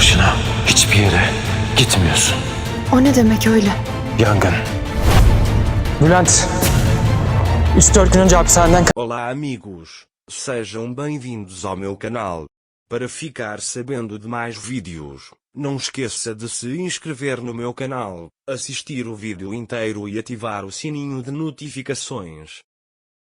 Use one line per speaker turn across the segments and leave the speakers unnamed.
boşuna hiçbir yere gitmiyorsun.
O ne demek öyle?
Yangın.
Bülent, 3-4 gün önce hapishaneden
Olá amigos, sejam bem-vindos ao meu canal. Para ficar sabendo de mais vídeos, não esqueça de se inscrever no meu canal, assistir o vídeo inteiro e ativar o sininho de notificações.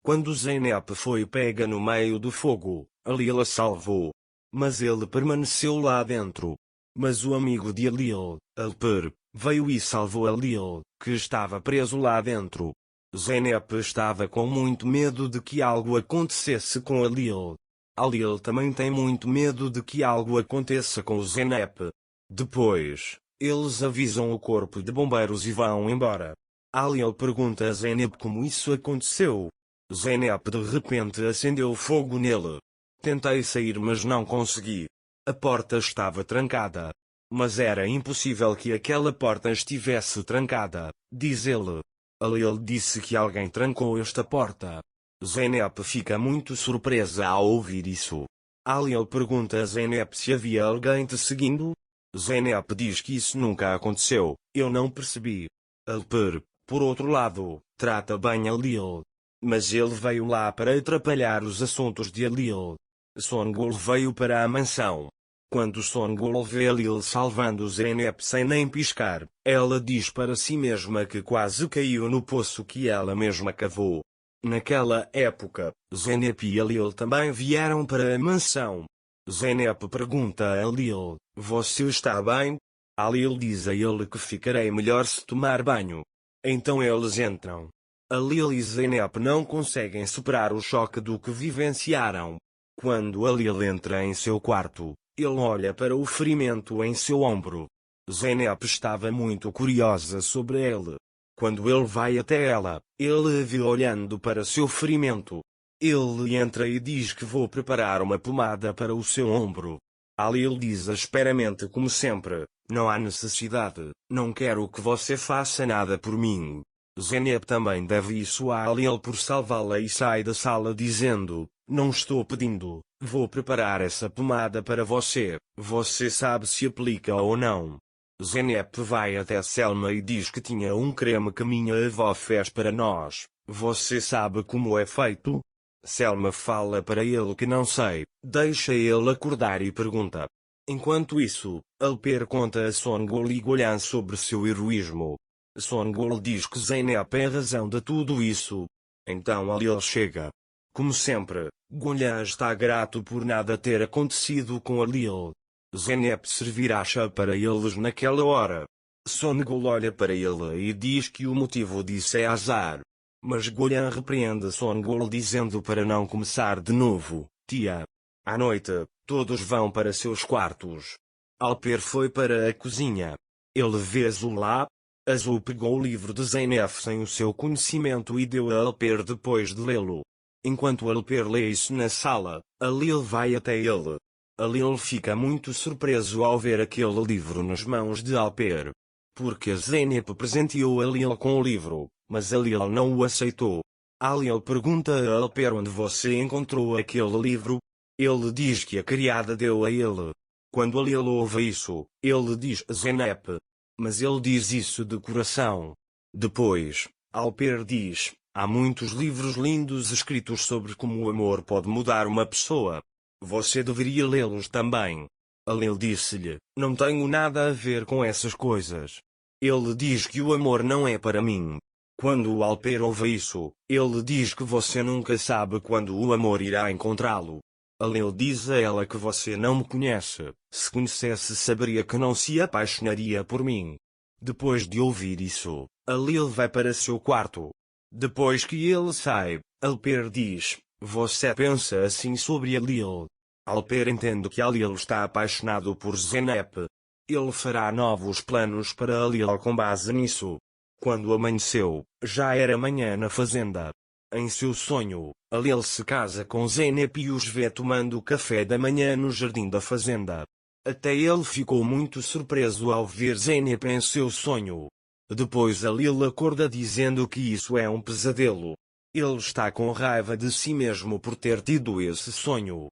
Quando Zeynep foi pega no meio do fogo, Alil a salvou. Mas ele permaneceu lá dentro. Mas o amigo de Alil, Alper, veio e salvou Alil, que estava preso lá dentro. Zeynep estava com muito medo de que algo acontecesse com Alil. Alil também tem muito medo de que algo aconteça com Zeynep. Depois, eles avisam o corpo de bombeiros e vão embora. Alil pergunta a Zeynep como isso aconteceu. Zeynep de repente acendeu fogo nele. Tentei sair mas não consegui. A porta estava trancada. Mas era impossível que aquela porta estivesse trancada, diz ele. Alil disse que alguém trancou esta porta. Zeynep fica muito surpresa ao ouvir isso. Alil pergunta a Zeynep se havia alguém te seguindo. Zeynep diz que isso nunca aconteceu, eu não percebi. Alper, por outro lado, trata bem Alil. Mas ele veio lá para atrapalhar os assuntos de Alil. Songul veio para a mansão. Quando Songul vê Alil salvando Zeynep sem nem piscar, ela diz para si mesma que quase caiu no poço que ela mesma cavou. Naquela época, Zeynep e Alil também vieram para a mansão. Zeynep pergunta a Alil, você está bem? Alil diz a ele que ficarei melhor se tomar banho. Então eles entram. Alil e Zeynep não conseguem superar o choque do que vivenciaram. Quando Alil entra em seu quarto, ele olha para o ferimento em seu ombro. Zeynep estava muito curiosa sobre ele. Quando ele vai até ela, ele a vê olhando para seu ferimento. Ele entra e diz que vou preparar uma pomada para o seu ombro. Alil diz asperamente como sempre, não há necessidade, não quero que você faça nada por mim. Zeynep também deve isso a Alil por salvá-la e sai da sala dizendo, não estou pedindo, vou preparar essa pomada para você, você sabe se aplica ou não. Zeynep vai até Selma e diz que tinha um creme que minha avó fez para nós, você sabe como é feito? Selma fala para ele que não sei, deixa ele acordar e pergunta. Enquanto isso, Alper conta a Songul e Golan sobre seu heroísmo. Songul diz que Zeynep é a razão de tudo isso. Então Alil chega. Como sempre, Golan está grato por nada ter acontecido com Alil. Zeynep servirá chá para eles naquela hora. Songul olha para ele e diz que o motivo disso é azar. Mas Golan repreende Songul dizendo para não começar de novo, tia. À noite, todos vão para seus quartos. Alper foi para a cozinha. Ele vê Azul lá. Azul pegou o livro de Zeynep sem o seu conhecimento e deu a Alper depois de lê-lo. Enquanto Alper lê isso na sala, Alil vai até ele. Alil fica muito surpreso ao ver aquele livro nas mãos de Alper. Porque Zeynep presenteou Alil com o livro, mas Alil não o aceitou. Alil pergunta a Alper onde você encontrou aquele livro. Ele diz que a criada deu a ele. Quando Alil ouve isso, ele diz a Zeynep. Mas ele diz isso de coração. Depois, Alper diz, há muitos livros lindos escritos sobre como o amor pode mudar uma pessoa. Você deveria lê-los também. Alil disse-lhe, não tenho nada a ver com essas coisas. Ele diz que o amor não é para mim. Quando o Alper ouve isso, ele diz que você nunca sabe quando o amor irá encontrá-lo. Alil diz a ela que você não me conhece, se conhecesse saberia que não se apaixonaria por mim. Depois de ouvir isso, Alil vai para seu quarto. Depois que ele sai, Alper diz, você pensa assim sobre Alil? Alper entende que Alil está apaixonado por Zeynep. Ele fará novos planos para Alil com base nisso. Quando amanheceu, já era manhã na fazenda. Em seu sonho, Alil se casa com Zeynep e os vê tomando café da manhã no jardim da fazenda. Até ele ficou muito surpreso ao ver Zeynep em seu sonho. Depois Alil acorda dizendo que isso é um pesadelo. Ele está com raiva de si mesmo por ter tido esse sonho.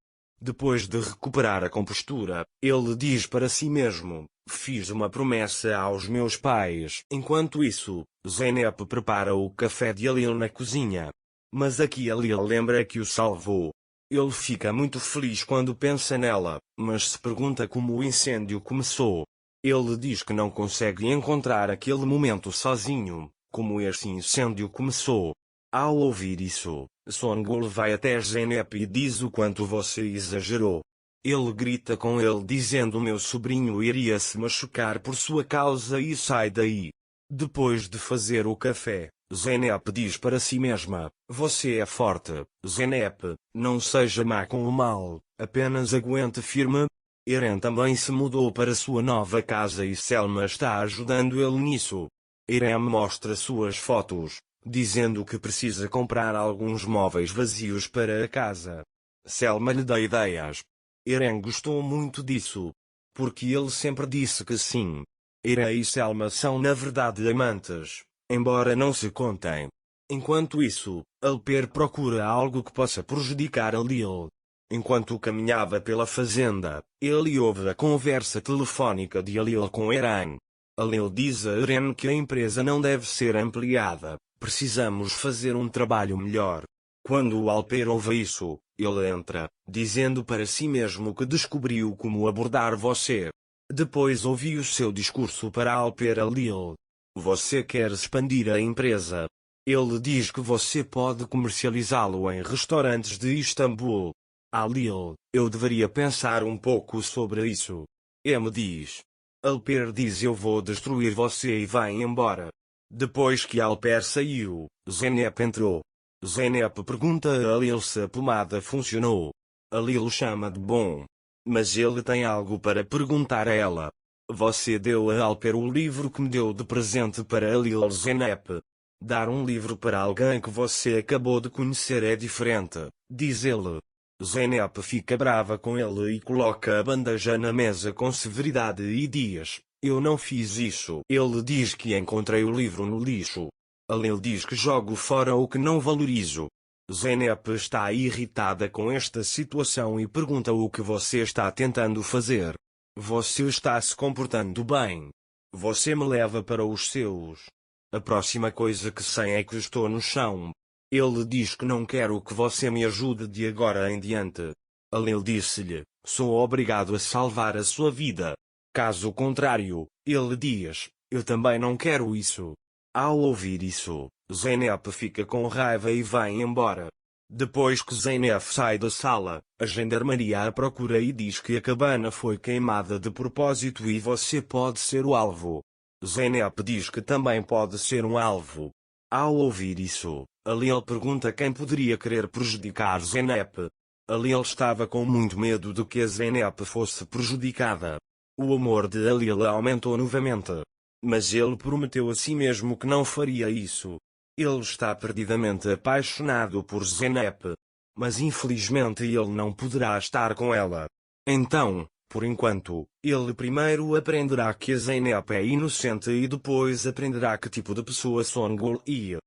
Depois de recuperar a compostura, ele diz para si mesmo: fiz uma promessa aos meus pais. Enquanto isso, Zeynep prepara o café de Halil na cozinha. Mas aqui Halil lembra que o salvou. Ele fica muito feliz quando pensa nela, mas se pergunta como o incêndio começou. Ele diz que não consegue encontrar aquele momento sozinho, como esse incêndio começou. Ao ouvir isso, Songul vai até Zeynep e diz o quanto você exagerou. Ele grita com ele dizendo: meu sobrinho iria se machucar por sua causa e sai daí. Depois de fazer o café, Zeynep diz para si mesma: você é forte, Zeynep, não seja má com o mal, apenas aguente firme. Eren também se mudou para sua nova casa e Selma está ajudando ele nisso. Eren mostra suas fotos, dizendo que precisa comprar alguns móveis vazios para a casa. Selma lhe dá ideias. Eren gostou muito disso, porque ele sempre disse que sim. Eren e Selma são na verdade amantes, embora não se contem. Enquanto isso, Alper procura algo que possa prejudicar Halil. Enquanto caminhava pela fazenda, ele ouve a conversa telefônica de Halil com Eren. Halil diz a Eren que a empresa não deve ser ampliada, precisamos fazer um trabalho melhor. Quando o Alper ouve isso, ele entra, dizendo para si mesmo que descobriu como abordar você. Depois ouvi o seu discurso para Alper Halil. Você quer expandir a empresa. Ele diz que você pode comercializá-lo em restaurantes de Istambul. Halil, eu deveria pensar um pouco sobre isso. M diz. Alper diz: eu vou destruir você e vai embora. Depois que Alper saiu, Zeynep entrou. Zeynep pergunta a Halil se a pomada funcionou. Halil chama de bom. Mas ele tem algo para perguntar a ela. Você deu a Alper o livro que me deu de presente para Halil. Zeynep. Dar um livro para alguém que você acabou de conhecer é diferente, diz ele. Zeynep fica brava com ele e coloca a bandeja na mesa com severidade e diz: eu não fiz isso. Ele diz que encontrei o livro no lixo. Halil diz que jogo fora o que não valorizo. Zeynep está irritada com esta situação e pergunta o que você está tentando fazer. Você está se comportando bem. Você me leva para os seus. A próxima coisa que sei é que estou no chão. Ele diz que não quero que você me ajude de agora em diante. Halil disse-lhe: sou obrigado a salvar a sua vida. Caso contrário, ele diz: eu também não quero isso. Ao ouvir isso, Zeynep fica com raiva e vai embora. Depois que Zeynep sai da sala, a gendarmeria a procura e diz que a cabana foi queimada de propósito e você pode ser o alvo. Zeynep diz que também pode ser um alvo. Ao ouvir isso, Halil pergunta quem poderia querer prejudicar Zeynep. Halil estava com muito medo de que a Zeynep fosse prejudicada. O amor de Halil aumentou novamente. Mas ele prometeu a si mesmo que não faria isso. Ele está perdidamente apaixonado por Zeynep. Mas infelizmente ele não poderá estar com ela. Então, por enquanto, ele primeiro aprenderá que a Zeynep é inocente e depois aprenderá que tipo de pessoa Songul é.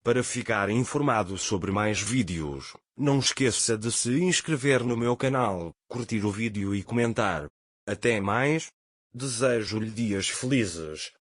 Para ficar informado sobre mais vídeos, não esqueça de se inscrever no meu canal, curtir o vídeo e comentar. Até mais. Desejo-lhe dias felizes.